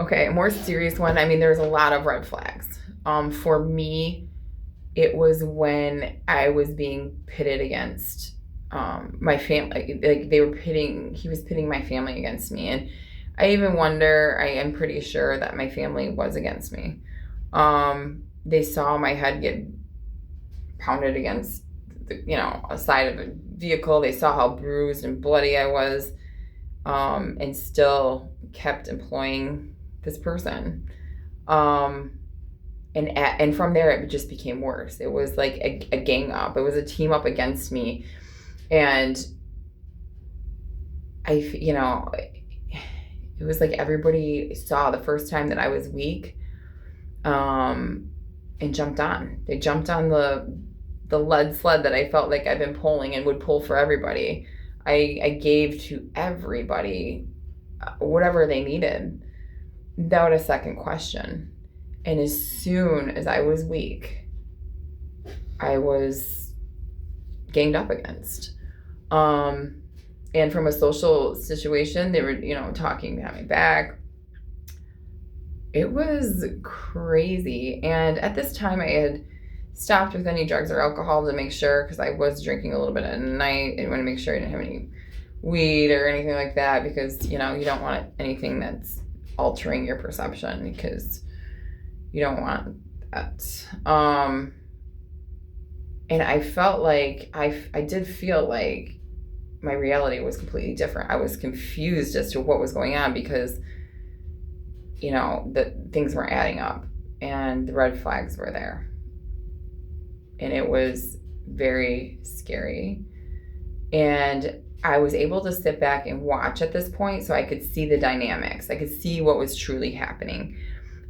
Okay, a more serious one. I mean, there's a lot of red flags. For me, it was when I was being pitted against my family. Like he was pitting my family against me. And I even wonder, I am pretty sure that my family was against me. They saw my head get pounded against, a side of a vehicle. They saw how bruised and bloody I was, and still kept employing this person. And from there, it just became worse. It was like a gang up. It was a team up against me, and it was like everybody saw the first time that I was weak, and jumped on. They jumped on the lead sled that I felt like I've been pulling and would pull for everybody. I gave to everybody whatever they needed without a second question. And as soon as I was weak, I was ganged up against. And from a social situation, they were, talking behind my back. It was crazy. And at this time, I had stopped with any drugs or alcohol to make sure, because I was drinking a little bit at night and want to make sure I didn't have any weed or anything like that, because, you don't want anything that's altering your perception, because you don't want that. And I felt like I did feel like my reality was completely different. I was confused as to what was going on, because the things weren't adding up and the red flags were there. And it was very scary. And I was able to sit back and watch at this point, so I could see the dynamics. I could see what was truly happening,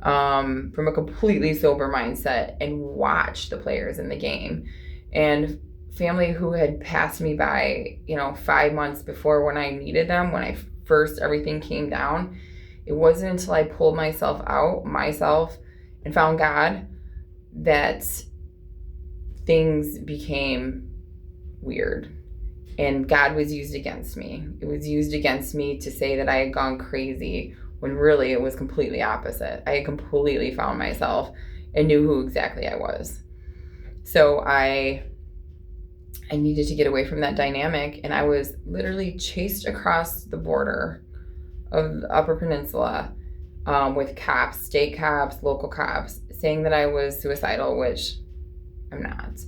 from a completely sober mindset, and watch the players in the game. And family who had passed me by, 5 months before, when I needed them, when I first, everything came down. It wasn't until I pulled myself out, and found God, that things became weird. And God was used against me. It was used against me to say that I had gone crazy, when really it was completely opposite. I had completely found myself and knew who exactly I was. So I needed to get away from that dynamic, and I was literally chased across the border of the Upper Peninsula, with cops, state cops, local cops, saying that I was suicidal, which I'm not.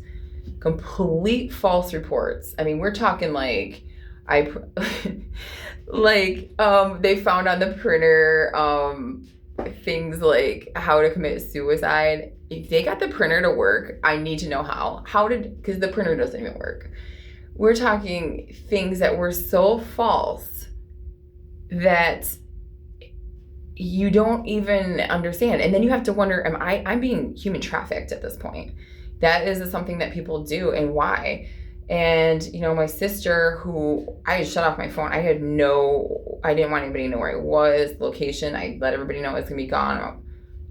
Complete false reports. I mean, we're talking like they found on the printer things like how to commit suicide. If they got the printer to work, I need to know how. Because the printer doesn't even work. We're talking things that were so false that you don't even understand. And then you have to wonder, I'm being human trafficked at this point? That is something that people do, and why? And, my sister, who I shut off my phone, I didn't want anybody to know where I was, location. I let everybody know it's going to be gone.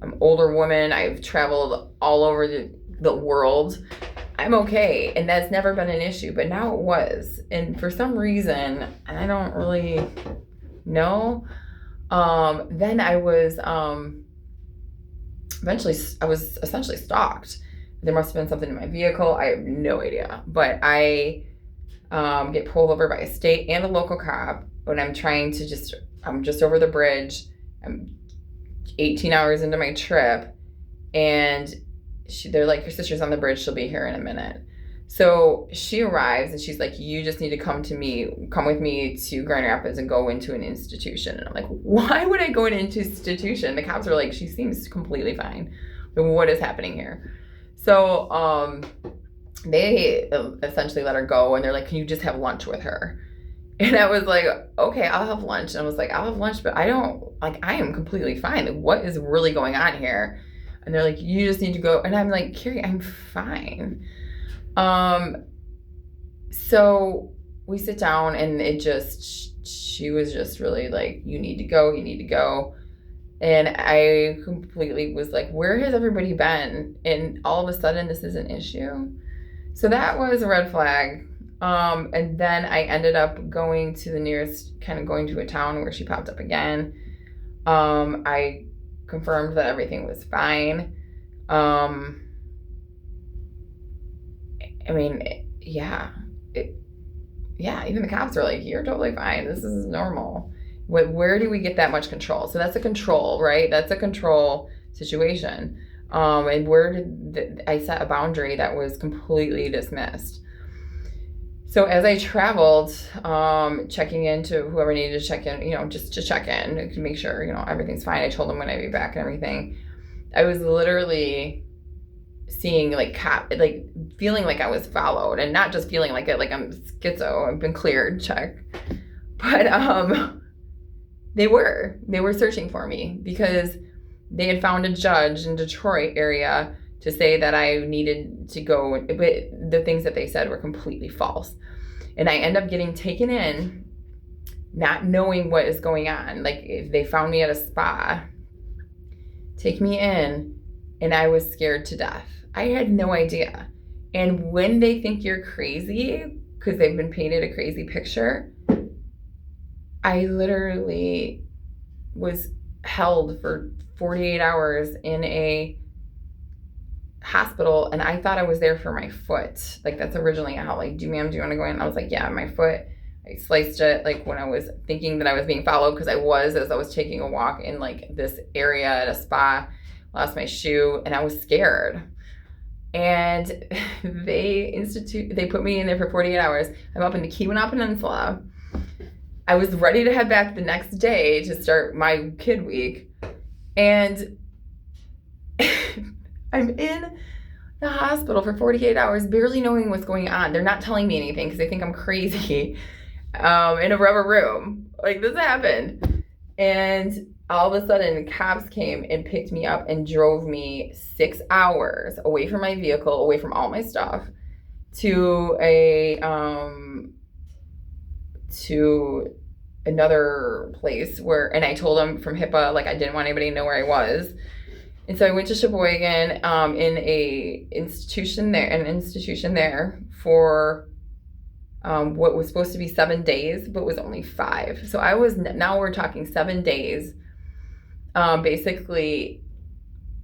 I'm an older woman. I've traveled all over the world. I'm okay. And that's never been an issue, but now it was. And for some reason, and I don't really know, then I was essentially stalked. There must have been something in my vehicle. I have no idea. But I get pulled over by a state and a local cop when I'm just over the bridge. I'm 18 hours into my trip, and they're like, your sister's on the bridge. She'll be here in a minute. So she arrives, and she's like, you just need to come with me to Grand Rapids and go into an institution. And I'm like, why would I go into an institution? The cops are like, she seems completely fine. What is happening here? So they essentially let her go, and they're like, can you just have lunch with her? And I was like, okay, I'll have lunch. And I was like, I'll have lunch, but I am completely fine. Like, what is really going on here? And they're like, you just need to go. And I'm like, Carrie, I'm fine. So we sit down, and she was just really like, you need to go. And I completely was like, where has everybody been? And all of a sudden, this is an issue. So that was a red flag. And then I ended up going to the nearest, kind of going to a town where she popped up again. I confirmed that everything was fine. I mean, yeah, even the cops were like, "You're totally fine. This is normal." Where do we get that much control? So that's a control, right? That's a control situation. And where did I set a boundary that was completely dismissed? So as I traveled, checking into whoever needed to check in, just to check in to make sure, everything's fine. I told them when I'd be back and everything. I was literally seeing feeling like I was followed, and not just feeling like it, like I'm schizo, I've been cleared, check. But they were searching for me because they had found a judge in Detroit area to say that I needed to go, but the things that they said were completely false. And I end up getting taken in, not knowing what is going on. Like, if they found me at a spa, take me in, and I was scared to death. I had no idea. And when they think you're crazy, because they've been painted a crazy picture, I literally was held for 48 hours in a hospital, and I thought I was there for my foot. Like, that's originally how, like, ma'am, do you want to go in? And I was like, yeah, my foot. I sliced it, like, when I was thinking that I was being followed, because as I was taking a walk in, like, this area at a spa, lost my shoe, and I was scared. And they put me in there for 48 hours. I'm up in the Keweenaw Peninsula. I was ready to head back the next day to start my kid week. And I'm in the hospital for 48 hours, barely knowing what's going on. They're not telling me anything because they think I'm crazy, in a rubber room. Like, this happened. And all of a sudden, cops came and picked me up and drove me 6 hours away from my vehicle, away from all my stuff, to another place and I told them from HIPAA, like, I didn't want anybody to know where I was. And so I went to Sheboygan, in an institution there for what was supposed to be 7 days, but was only 5. So now we're talking 7 days, basically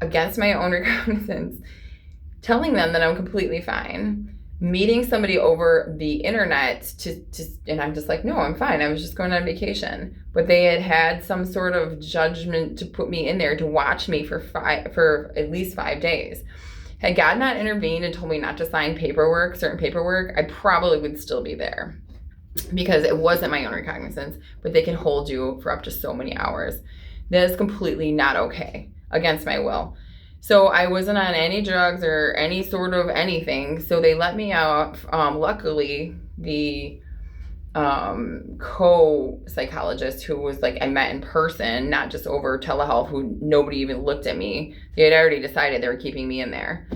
against my own recognizance, telling them that I'm completely fine, meeting somebody over the internet and I'm just like, no, I'm fine. I was just going on vacation. But they had some sort of judgment to put me in there to watch me for at least 5 days. Had God not intervened and told me not to sign certain paperwork, I probably would still be there, because it wasn't my own recognizance, but they can hold you for up to so many hours. That is completely not okay, against my will. So I wasn't on any drugs or any sort of anything. So they let me out. Luckily, the co-psychologist who was like, I met in person, not just over telehealth, who nobody even looked at me. They had already decided they were keeping me in there.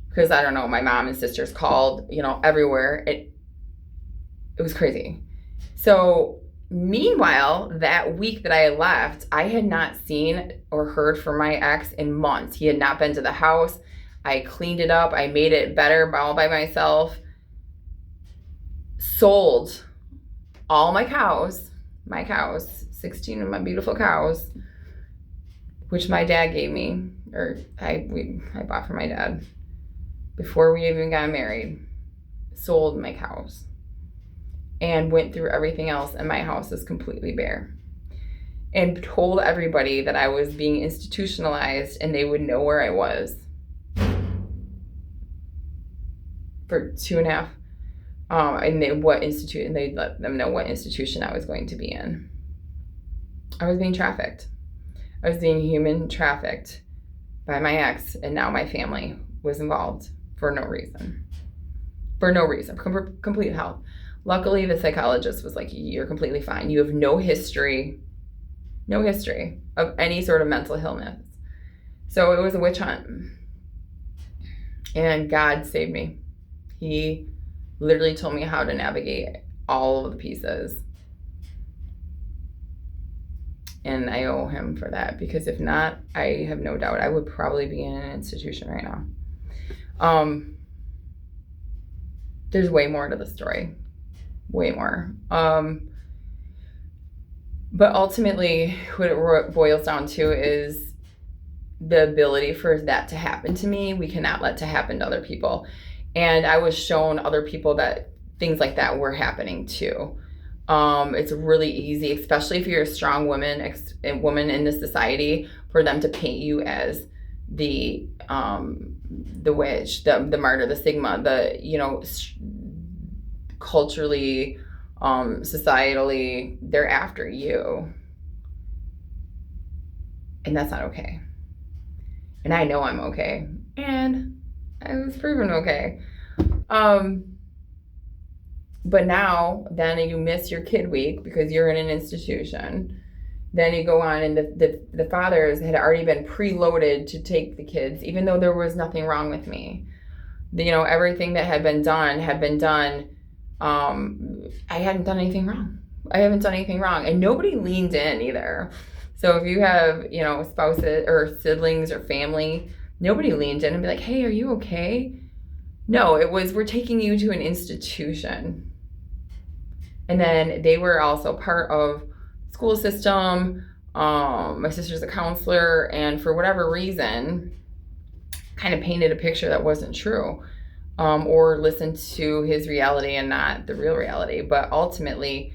Because, I don't know, my mom and sisters called, everywhere. It was crazy. So meanwhile, that week that I left, I had not seen or heard from my ex in months. He had not been to the house. I cleaned it up. I made it better all by myself. Sold all my cows, 16 of my beautiful cows, which my dad gave me, or I bought from my dad before we even got married. Sold my cows and went through everything else, and my house is completely bare. And told everybody that I was being institutionalized and they would know where I was for 2.5. And they let them know what institution I was going to be in. I was being trafficked. I was being human trafficked by my ex, and now my family was involved for no reason. Complete hell. Luckily, the psychologist was like, you're completely fine. You have no history of any sort of mental illness. So it was a witch hunt. And God saved me. He literally told me how to navigate all of the pieces. And I owe him for that, because if not, I have no doubt I would probably be in an institution right now. There's way more to the story. Way more. But ultimately, what it boils down to is the ability for that to happen to me, we cannot let to happen to other people. And I was shown other people that things like that were happening too. It's really easy, especially if you're a strong woman in this society, for them to paint you as the witch, the martyr, the sigma, culturally, societally, they're after you, and that's not okay. And I know I'm okay, and I was proven okay. But now, then you miss your kid week because you're in an institution. Then you go on, and the fathers had already been preloaded to take the kids, even though there was nothing wrong with me. Everything that had been done. I hadn't done anything wrong. I haven't done anything wrong, and nobody leaned in either. So if you have, spouses or siblings or family, nobody leaned in and be like, "Hey, are you okay?" No, it was, "We're taking you to an institution." And then they were also part of school system. My sister's a counselor, and for whatever reason, kind of painted a picture that wasn't true, or listened to his reality and not the real reality. But ultimately,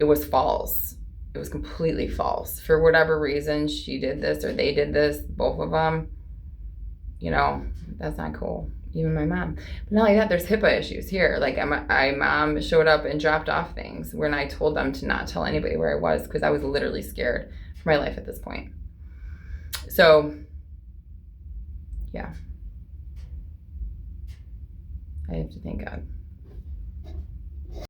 it was false. It was completely false. For whatever reason, she did this or they did this, both of them. That's not cool. Even my mom. But not only that, there's HIPAA issues here. Like, my mom showed up and dropped off things when I told them to not tell anybody where I was, because I was literally scared for my life at this point. So, yeah. I have to thank God.